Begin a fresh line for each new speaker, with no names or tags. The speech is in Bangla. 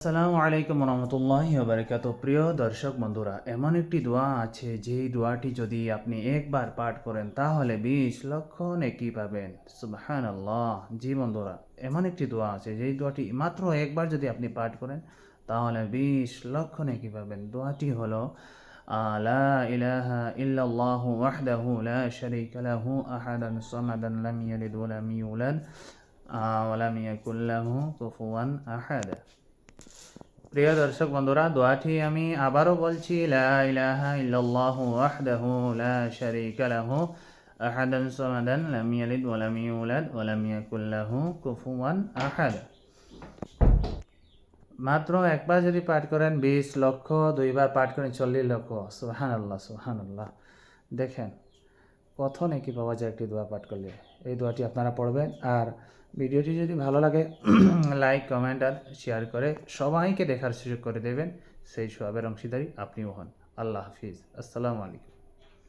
আসসালামু আলাইকুম রহমতুল্লাহি ওয়া বারাকাতুহু। প্রিয় দর্শক বন্ধুরা, এমন একটি দোয়া আছে যেই দোয়াটি যদি আপনি একবার পাঠ করেন তাহলে 20 লক্ষ নেকি পাবেন। সুবহানাল্লাহ। জি বন্ধুরা, এমন একটি দোয়া আছে যেই দোয়াটি মাত্র একবার যদি আপনি পাঠ করেন তাহলে 20 লক্ষ নেকি পাবেন। দোয়াটি হলো লা ইলাহা ইল্লাল্লাহু ওয়াহদাহু লা শারীকা লাহু আহাদান সামাদান লাম ইয়ালিদ ওয়া লাম ইউলাদ ওয়া লাম ইয়াকুল লাহু কুফুয়ান আহাদ। প্রিয় দর্শক বন্ধুরা, দোয়াটি আমি আবারও বলছি, লা ইলাহা ইল্লাল্লাহু ওয়াহদাহু লা শারীকা লাহু আহাদান সামাদান লাম ইয়ালিদ ওয়া লাম ইউলাদ ওয়া লাম ইয়াকুল লাহু কুফুয়ান আহাদ। মাত্র একবার যদি পাঠ করেন 20 লক্ষ, দুইবার পাঠ করেন 40 লক্ষ। সুবহানাল্লাহ, সুবহানাল্লাহ। দেখেন কত নেকি পাওয়া যায় একটি দোয়া পাঠ করলে। এই দোয়াটি আপনারা পড়বেন, আর ভিডিওটি যদি ভালো লাগে লাইক, কমেন্ট আর শেয়ার করে সবাইকে দেখার সুযোগ করে দেবেন। সেই সওয়াবের অংশীদারি আপনিও হন। আল্লাহ হাফিজ। আসসালামু আলাইকুম।